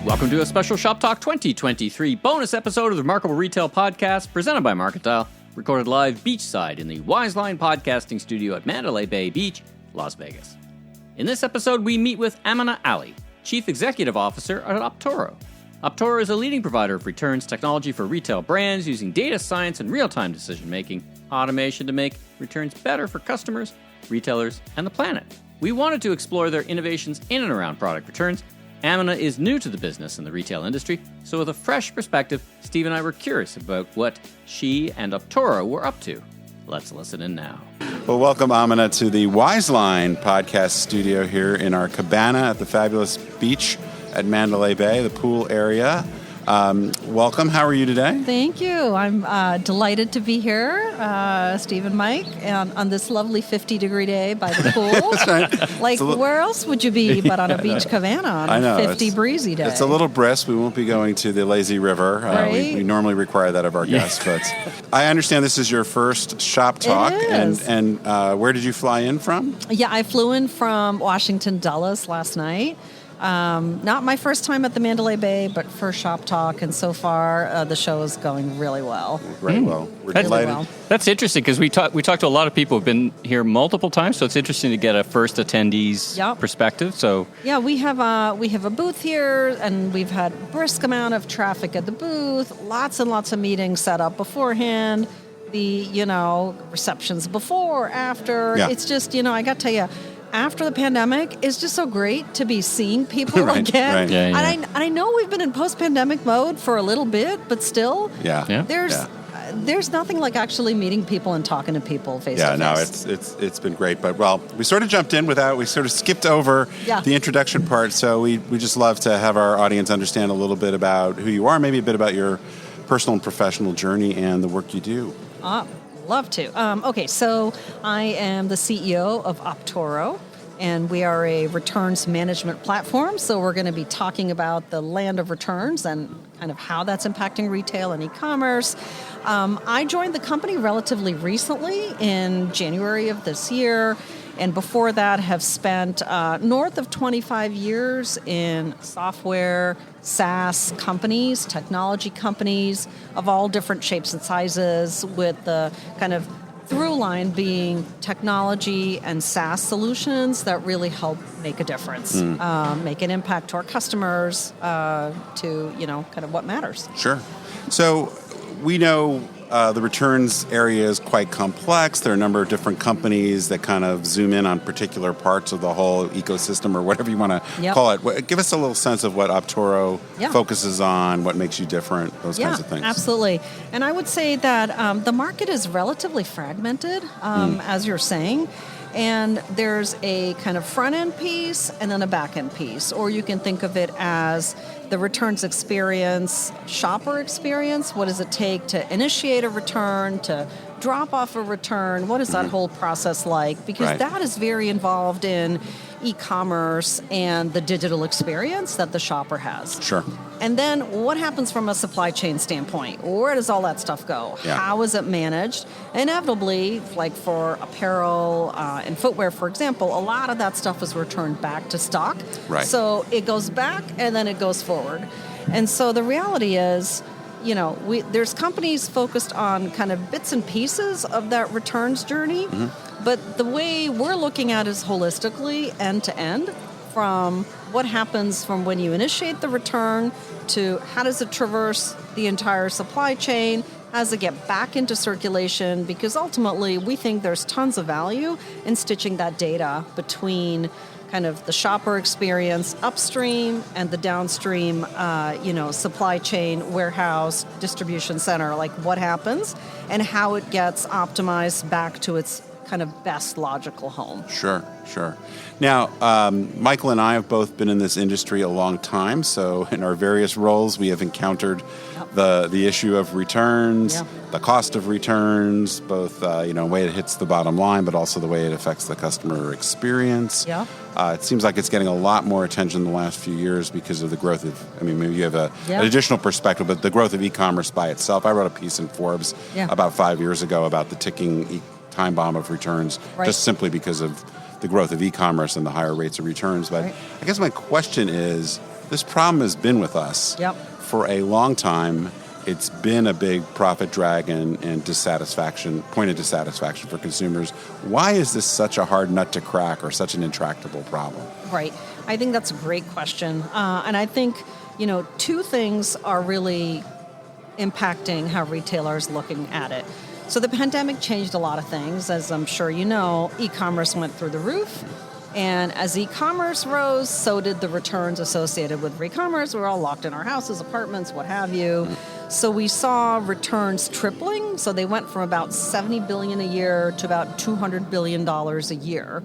Welcome to a special Shop Talk 2023 bonus episode of the Remarkable Retail Podcast presented by MarketDial, recorded live beachside in the Wizeline podcasting studio at Mandalay Bay Beach, Las Vegas. In this episode, we meet with Amena Ali, Chief Executive Officer at Optoro. Optoro is a leading provider of returns technology for retail brands using data science and real-time decision-making automation to make returns better for customers, retailers, and the planet. We wanted to explore their innovations in and around product returns. Amena is new to the business and the retail industry, so with a fresh perspective, Steve and I were curious about what she and Optoro were up to. Let's listen in now. Well, welcome, Amena, to the Wizeline podcast studio here in our cabana at the fabulous beach at Mandalay Bay, the pool area. Welcome. How are you today? Thank you. I'm delighted to be here, Steve and Mike, and on this lovely 50-degree day by the pool. That's right. Like, where else would you be but on a beach cabana on a 50 breezy day? It's a little brisk. We won't be going to the lazy river. Right? We normally require that of our guests. But I understand this is your first Shop Talk. It is. And where did you fly in from? Yeah, I flew in from Washington Dulles last night. Not my first time at the Mandalay Bay, but first Shop Talk, and so far the show is going really well. Very well. We're delighted. That's interesting because we talked to a lot of people who've been here multiple times, so it's interesting to get a first attendee's perspective. So yeah, we have a booth here, and we've had brisk amount of traffic at the booth. Lots and lots of meetings set up beforehand. The receptions before, after. Yeah. It's just I got to tell you. After the pandemic, it's just so great to be seeing people Right, again. right. Yeah. And I know we've been in post-pandemic mode for a little bit, but still, there's nothing like actually meeting people and talking to people face to face. Yeah, no, it's been great. But, well, we sort of jumped in we sort of skipped over the introduction part, so we just love to have our audience understand a little bit about who you are, maybe a bit about your personal and professional journey and the work you do. Love to. Okay, so I am the CEO of Optoro, and we are a returns management platform. So we're going to be talking about the land of returns and kind of how that's impacting retail and e-commerce. I joined the company relatively recently in January of this year, and before that have spent north of 25 years in software, SaaS companies, technology companies of all different shapes and sizes, with the kind of through line being technology and SaaS solutions that really help make a difference, make an impact to our customers, to kind of what matters. Sure. So we know the returns area is quite complex. There are a number of different companies that kind of zoom in on particular parts of the whole ecosystem, or whatever you want to call it. Give us a little sense of what Optoro focuses on, what makes you different, those kinds of things. Absolutely. And I would say that the market is relatively fragmented, as you're saying. And there's a kind of front-end piece and then a back-end piece. Or you can think of it as the returns experience, shopper experience. What does it take to initiate a return, to drop off a return? What is that whole process like? Because that is very involved in e-commerce and the digital experience that the shopper has. Sure. And then what happens from a supply chain standpoint? Where does all that stuff go? Yeah. How is it managed? Inevitably, like for apparel and footwear, for example, a lot of that stuff is returned back to stock. Right. So it goes back and then it goes forward. And so the reality is, there's companies focused on kind of bits and pieces of that returns journey, but the way we're looking at is holistically, end to end, from what happens from when you initiate the return to how does it traverse the entire supply chain, how does it get back into circulation, because ultimately we think there's tons of value in stitching that data between kind of the shopper experience upstream and the downstream, supply chain, warehouse, distribution center, like what happens and how it gets optimized back to its kind of best logical home. Sure. Now, Michael and I have both been in this industry a long time, so in our various roles we have encountered the issue of returns, the cost of returns, both the way it hits the bottom line, but also the way it affects the customer experience. Yeah. It seems like it's getting a lot more attention in the last few years because of the growth of, maybe you have an additional perspective, but the growth of e-commerce by itself. I wrote a piece in Forbes about 5 years ago about the ticking time bomb of returns, just simply because of the growth of e-commerce and the higher rates of returns. But I guess my question is, this problem has been with us for a long time. It's been a big profit drag and point of dissatisfaction for consumers. Why is this such a hard nut to crack or such an intractable problem? Right. I think that's a great question. And I think, two things are really impacting how retailers looking at it. So the pandemic changed a lot of things. As I'm sure you know, e-commerce went through the roof. And as e-commerce rose, so did the returns associated with e-commerce. We were all locked in our houses, apartments, what have you. So we saw returns tripling. So they went from about $70 billion a year to about $200 billion a year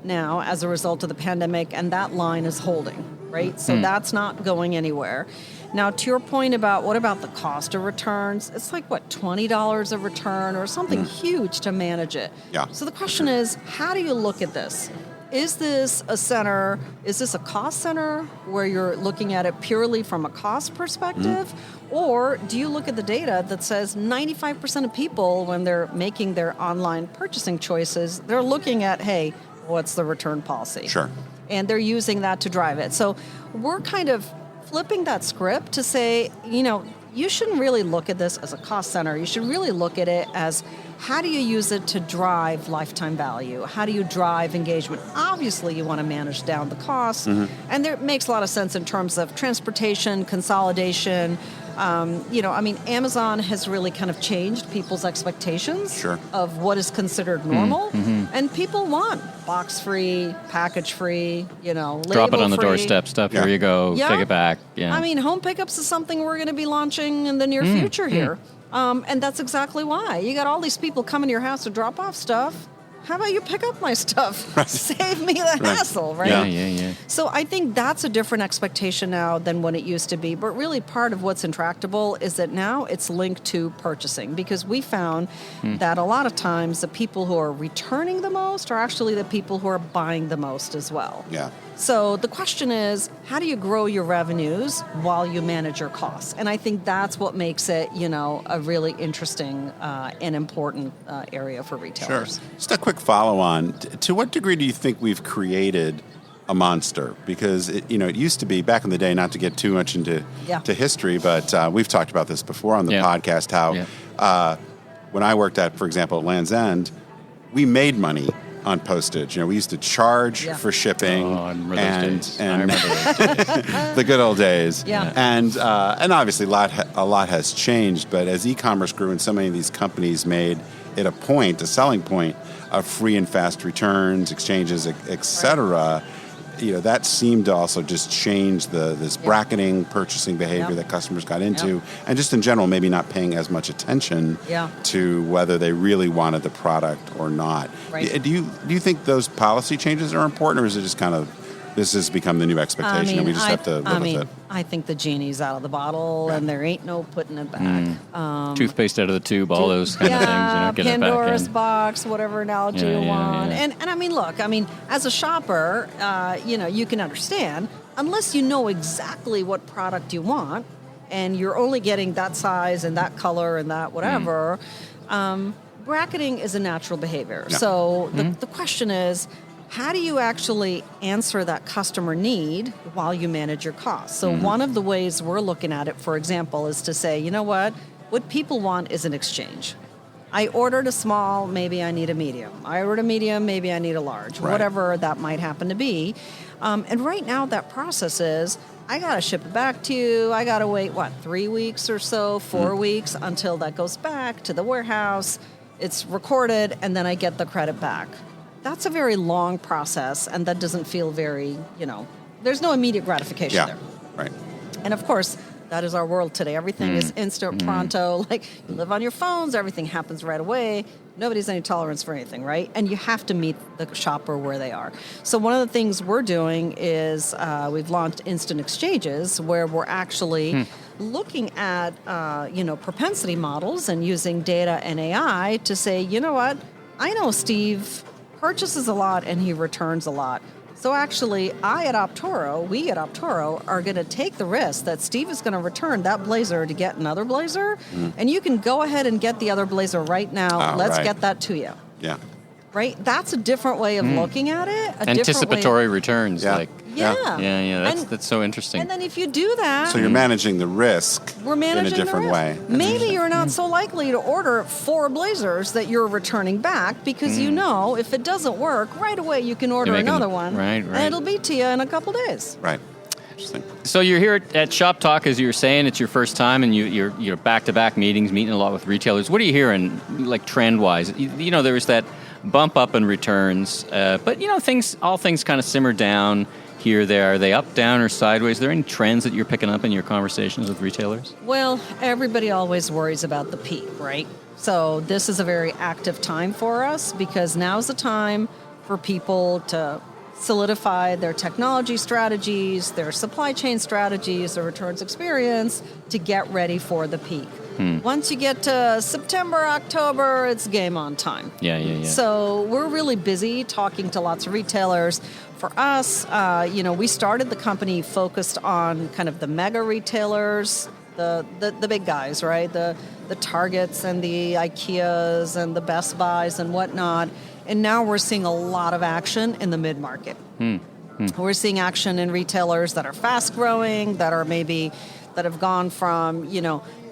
now as a result of the pandemic. And that line is holding, right? So that's not going anywhere. Now, to your point about what about the cost of returns, it's like, $20 a return or something huge to manage it. Yeah. So the question is, how do you look at this? Is this a cost center where you're looking at it purely from a cost perspective? Or do you look at the data that says 95% of people, when they're making their online purchasing choices, they're looking at, hey, what's the return policy? Sure. And they're using that to drive it. So we're kind of flipping that script to say, you shouldn't really look at this as a cost center. You should really look at it as, how do you use it to drive lifetime value? How do you drive engagement? Obviously, you want to manage down the costs. And there makes a lot of sense in terms of transportation, consolidation. Amazon has really kind of changed people's expectations of what is considered normal. And people want box-free, package-free, label-free. Drop it on the doorstep, stuff, here you go, take it back. Yeah. I mean, home pickups is something we're going to be launching in the near future here. And that's exactly why. You got all these people coming to your house to drop off stuff. How about you pick up my stuff? Save me the hassle, right? Yeah. So I think that's a different expectation now than when it used to be. But really part of what's intractable is that now it's linked to purchasing, because we found that a lot of times the people who are returning the most are actually the people who are buying the most as well. Yeah. So the question is, how do you grow your revenues while you manage your costs? And I think that's what makes it, a really interesting and important area for retailers. Sure. Just a quick follow-on. To what degree do you think we've created a monster? Because it used to be back in the day, not to get too much into history, but we've talked about this before on the podcast. How when I worked at, for example, Land's End, we made money on postage. We used to charge for shipping. Oh, I remember those days. I remember those days. The good old days. Yeah. And obviously a lot has changed, but as e-commerce grew and so many of these companies made it a selling point of free and fast returns, exchanges, et cetera, that seemed to also just change this bracketing purchasing behavior that customers got into, and just in general maybe not paying as much attention to whether they really wanted the product or not. Right. Do you think those policy changes are important, or is it just kind of this has become the new expectation and we just have to live with it? I think the genie's out of the bottle and there ain't no putting it back. Toothpaste out of the tube, all those kind of things. Getting Pandora's it back in. box, whatever analogy you want. And I mean, look, as a shopper, you can understand, unless you know exactly what product you want and you're only getting that size and that color and that whatever, bracketing is a natural behavior. Yeah. So the question is, how do you actually answer that customer need while you manage your costs? So one of the ways we're looking at it, for example, is to say, what people want is an exchange. I ordered a small, maybe I need a medium. I ordered a medium, maybe I need a large, whatever that might happen to be. And right now that process is, I got to ship it back to you. I got to wait, 3 weeks or so, 4 weeks until that goes back to the warehouse. It's recorded, and then I get the credit back. That's a very long process, and that doesn't feel very, there's no immediate gratification there. Right. And of course, that is our world today. Everything is instant, pronto. Like, you live on your phones, everything happens right away. Nobody's any tolerance for anything, right? And you have to meet the shopper where they are. So one of the things we're doing is we've launched instant exchanges, where we're actually looking at, propensity models and using data and AI to say, I know Steve purchases a lot and he returns a lot. So actually, we at Optoro are going to take the risk that Steve is going to return that blazer to get another blazer, and you can go ahead and get the other blazer right now. Let's get that to you. Yeah. right? That's a different way of looking at it. Anticipatory returns, Yeah. like. Yeah. Yeah. That's so interesting. And then if you do that, So you're managing the risk we're managing in a different the way. risk. Maybe you're not so likely to order 4 blazers that you're returning back because you know if it doesn't work, right away you can order another one. Right. And it'll be to you in a couple days. Right. Interesting. So you're here at Shoptalk, as you were saying. It's your first time, and you're back-to-back meetings, meeting a lot with retailers. What are you hearing, like trend-wise? You know, there was that bump up in returns, but you know, all things kind of simmer down here. There, are they up, down, or sideways? Are there any trends that you're picking up in your conversations with retailers? Well, everybody always worries about the peak, right? So this is a very active time for us because now's the time for people to solidify their technology strategies, their supply chain strategies, their returns experience to get ready for the peak. Once you get to September, October, it's game on time. Yeah. So we're really busy talking to lots of retailers. For us, we started the company focused on kind of the mega retailers, the big guys, right? The Targets and the IKEAs and the Best Buys and whatnot. And now we're seeing a lot of action in the mid-market. We're seeing action in retailers that are fast-growing, that have gone from,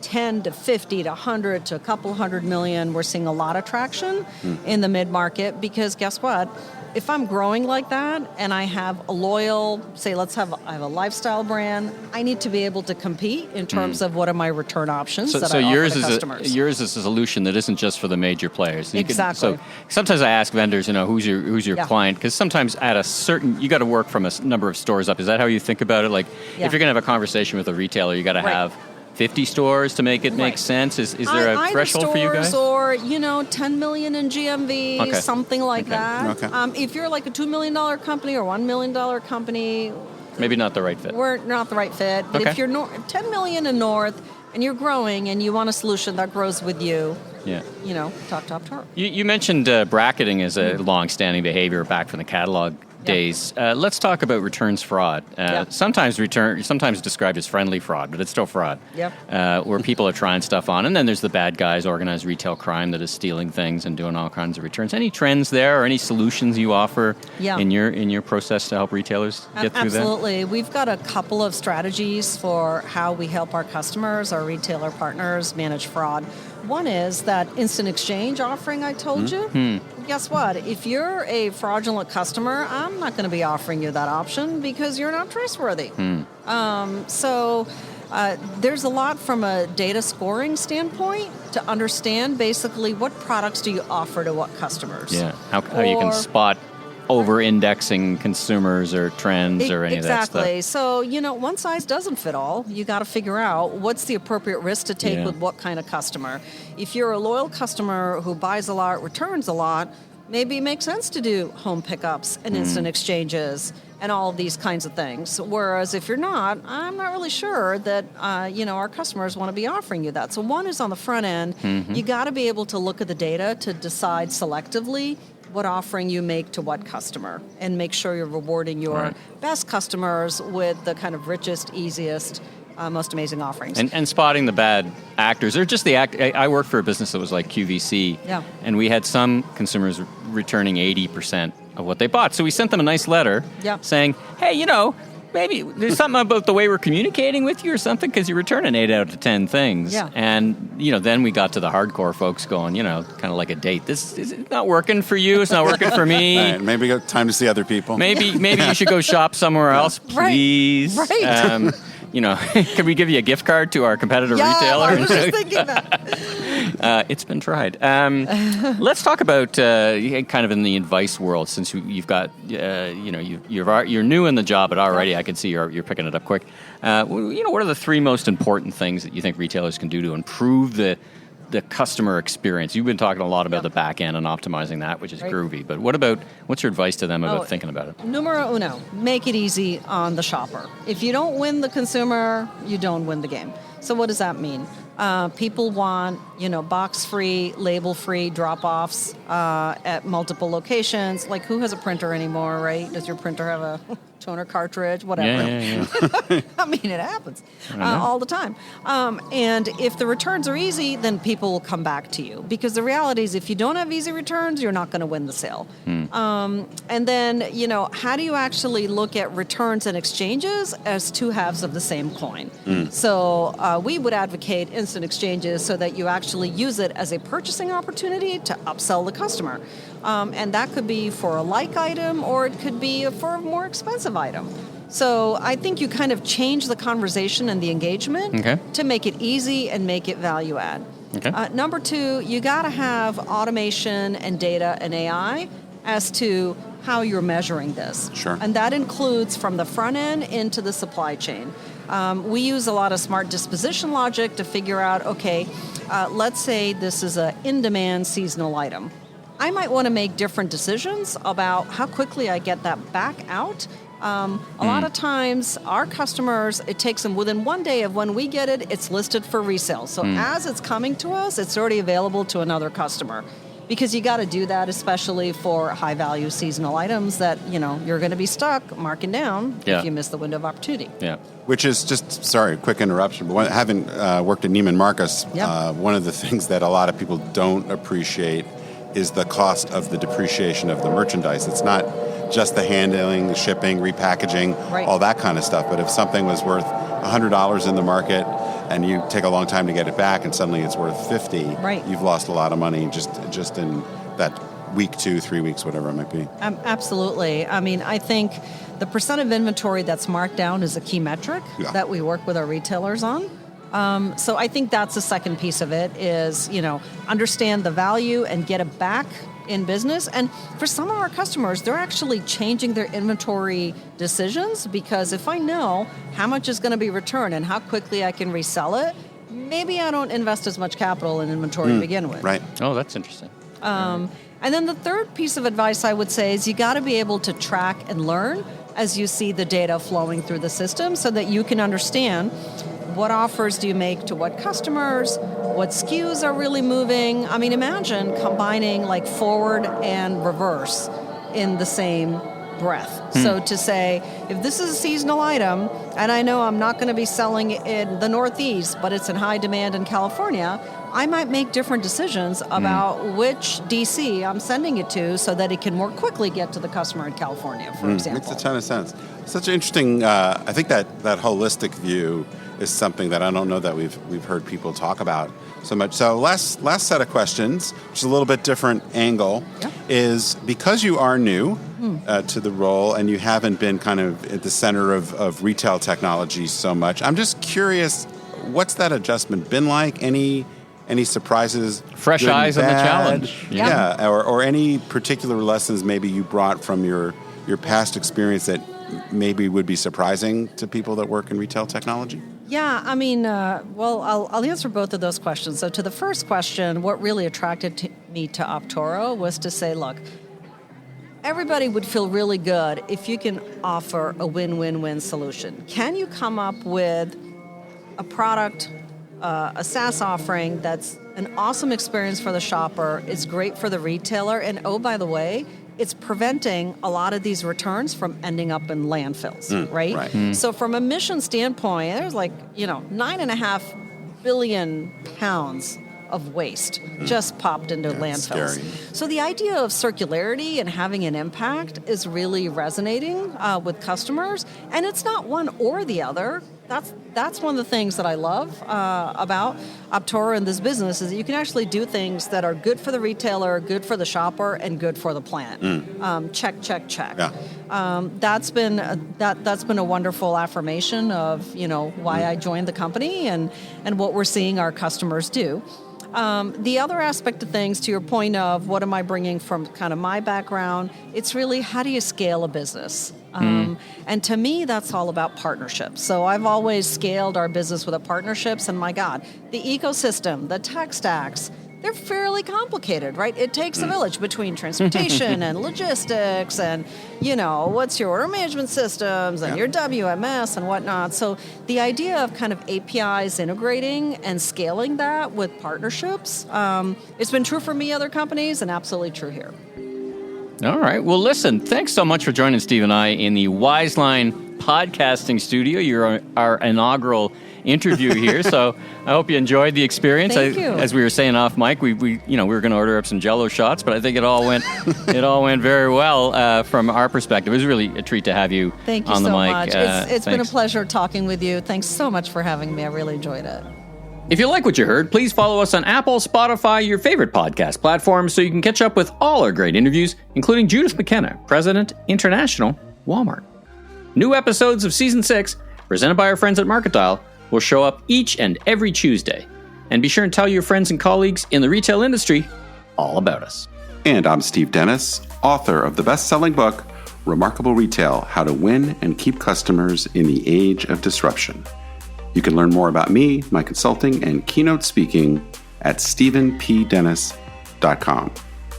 10 to 50 to 100 to a couple hundred million. We're seeing a lot of traction in the mid-market because guess what? If I'm growing like that and I have a loyal, say I have a lifestyle brand, I need to be able to compete in terms of what are my return options that I offer to customers. Yours is a solution that isn't just for the major players. Exactly. So sometimes I ask vendors, who's your client? Because sometimes at a certain, you got to work from a number of stores up. Is that how you think about it? Like if you're going to have a conversation with a retailer, you got to have 50 stores to make it make sense? Is there a threshold for you guys? Or, 10 million in GMV, something like that. Okay. If you're like a $2 million company or $1 million company, maybe not the right fit. We're not the right fit. But if you're 10 million and north and you're growing and you want a solution that grows with you, talk to Optoro. You mentioned bracketing as a long-standing behavior back from the catalog days. Let's talk about returns fraud. Sometimes described as friendly fraud, but it's still fraud. Where people are trying stuff on, and then there's the bad guys, organized retail crime that is stealing things and doing all kinds of returns. Any trends there, or any solutions you offer in your process to help retailers get through that? Absolutely. We've got a couple of strategies for how we help our customers, our retailer partners, manage fraud. One is that instant exchange offering I told you. Guess what? If you're a fraudulent customer, I'm not going to be offering you that option because you're not trustworthy. So there's a lot from a data scoring standpoint to understand basically what products do you offer to what customers. Yeah, how you can spot over-indexing consumers or trends or any of that stuff. Exactly. So, one size doesn't fit all. You got to figure out what's the appropriate risk to take with what kind of customer. If you're a loyal customer who buys a lot, returns a lot, maybe it makes sense to do home pickups and instant exchanges and all of these kinds of things. Whereas if you're not, I'm not really sure that, our customers want to be offering you that. So one is on the front end. You got to be able to look at the data to decide selectively what offering you make to what customer and make sure you're rewarding your best customers with the kind of richest, easiest, most amazing offerings. And spotting the bad actors, or just I worked for a business that was like QVC, and we had some consumers returning 80% of what they bought. So we sent them a nice letter saying, hey, maybe there's something about the way we're communicating with you or something, because you're returning 8 out of 10 things. And, then we got to the hardcore folks going, kind of like a date. This is not working for you. It's not working for me. Right. Maybe we got time to see other people. Maybe you should go shop somewhere else, please. Right. Can we give you a gift card to our competitor retailer? I was just thinking that. It's been tried. Let's talk about kind of in the advice world, since you've got, you're new in the job, but already I can see you're picking it up quick. What are the 3 most important things that you think retailers can do to improve the customer experience? You've been talking a lot about the back end and optimizing that, which is groovy. But what's your advice to them about thinking about it? Numero uno, make it easy on the shopper. If you don't win the consumer, you don't win the game. So what does that mean? People want box-free, label-free drop-offs at multiple locations. Like, who has a printer anymore, right? Does your printer have a toner cartridge? Whatever. Yeah. I mean, it happens all the time. And if the returns are easy, then people will come back to you. Because the reality is, if you don't have easy returns, you're not going to win the sale. And then, how do you actually look at returns and exchanges as two halves of the same coin? So we would advocate instant exchanges so that you actually use it as a purchasing opportunity to upsell the customer. And that could be for a like item, or it could be for a more expensive item. So I think you kind of change the conversation and the engagement to make it easy and make it value add. Number two, you got to have automation and data and AI as to how you're measuring this. Sure. And that includes from the front end into the supply chain. We use a lot of smart disposition logic to figure out, let's say this is an in-demand seasonal item. I might want to make different decisions about how quickly I get that back out. A lot of times, our customers, it takes them within 1 day of when we get it, it's listed for resale. So as it's coming to us, it's already available to another customer. Because you got to do that, especially for high-value seasonal items that, you're going to be stuck marking down if you miss the window of opportunity. Yeah. Which is just, sorry, quick interruption, but having worked at Neiman Marcus, one of the things that a lot of people don't appreciate is the cost of the depreciation of the merchandise. It's not just the handling, the shipping, repackaging, all that kind of stuff. But if something was worth $100 in the market and you take a long time to get it back and suddenly it's worth $50, you've lost a lot of money just in that week, 2, 3 weeks, whatever it might be. Absolutely. I mean, I think the percent of inventory that's marked down is a key metric that we work with our retailers on. So I think that's the second piece of it is, understand the value and get it back in business. And for some of our customers, they're actually changing their inventory decisions because if I know how much is going to be returned and how quickly I can resell it, maybe I don't invest as much capital in inventory to begin with. Right. Oh, that's interesting. And then the third piece of advice I would say is you got to be able to track and learn as you see the data flowing through the system so that you can understand what offers do you make to what customers, what SKUs are really moving. I mean, imagine combining like forward and reverse in the same breath. So to say, if this is a seasonal item, and I know I'm not going to be selling it in the Northeast, but it's in high demand in California, I might make different decisions about which DC I'm sending it to so that it can more quickly get to the customer in California, for example. Makes a ton of sense. Such an interesting, I think that holistic view is something that I don't know that we've heard people talk about so much. So last set of questions, which is a little bit different angle, is because you are new to the role and you haven't been kind of at the center of retail technology so much, I'm just curious, what's that adjustment been like? Any surprises? Fresh eyes on the challenge. Yeah. Or any particular lessons maybe you brought from your past experience that maybe would be surprising to people that work in retail technology? Yeah, I mean, I'll answer both of those questions. So to the first question, what really attracted me to Optoro was to say, look, everybody would feel really good if you can offer a win-win-win solution. Can you come up with a product, a SaaS offering that's an awesome experience for the shopper, it's great for the retailer, and oh, by the way, it's preventing a lot of these returns from ending up in landfills, right? So from a mission standpoint, there's 9.5 billion pounds of waste just popped into landfills. Scary. So the idea of circularity and having an impact is really resonating with customers, and it's not one or the other. That's one of the things that I love about Optoro and this business is that you can actually do things that are good for the retailer, good for the shopper, and good for the planet. Check. Yeah. That's been a wonderful affirmation of why I joined the company and what we're seeing our customers do. The other aspect of things, to your point of what am I bringing from kind of my background, it's really how do you scale a business? And to me, that's all about partnerships. So I've always scaled our business with partnerships, and my God, the ecosystem, the tech stacks, they're fairly complicated, right? It takes a village between transportation and logistics and, what's your order management systems and your WMS and whatnot. So the idea of kind of APIs integrating and scaling that with partnerships, it's been true for me, other companies, and absolutely true here. All right. Well, listen, thanks so much for joining Steve and I in the Wizeline podcasting studio. You're our inaugural interview here, so I hope you enjoyed the experience. Thank you. As we were saying off mic, we were going to order up some Jell-O shots, but I think it all went very well from our perspective. It was really a treat to have you on the mic. Thank you so much. It's been a pleasure talking with you. Thanks so much for having me. I really enjoyed it. If you like what you heard, please follow us on Apple, Spotify, your favorite podcast platform, so you can catch up with all our great interviews, including Judith McKenna, President, International, Walmart. New episodes of Season 6, presented by our friends at MarketDial, will show up each and every Tuesday. And be sure and tell your friends and colleagues in the retail industry all about us. And I'm Steve Dennis, author of the best-selling book, Remarkable Retail: How to Win and Keep Customers in the Age of Disruption. You can learn more about me, my consulting, and keynote speaking at stephenpdennis.com.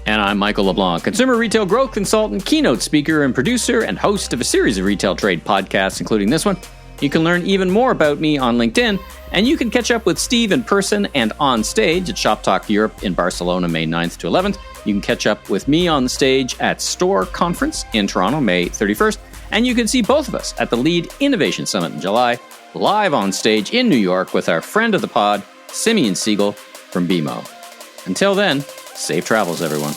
And I'm Michael LeBlanc, consumer retail growth consultant, keynote speaker, and producer, and host of a series of retail trade podcasts, including this one. You can learn even more about me on LinkedIn, and you can catch up with Steve in person and on stage at Shoptalk Europe in Barcelona, May 9th to 11th. You can catch up with me on the stage at Store Conference in Toronto, May 31st. And you can see both of us at the Lead Innovation Summit in July, live on stage in New York with our friend of the pod, Simeon Siegel from BMO. Until then, safe travels, everyone.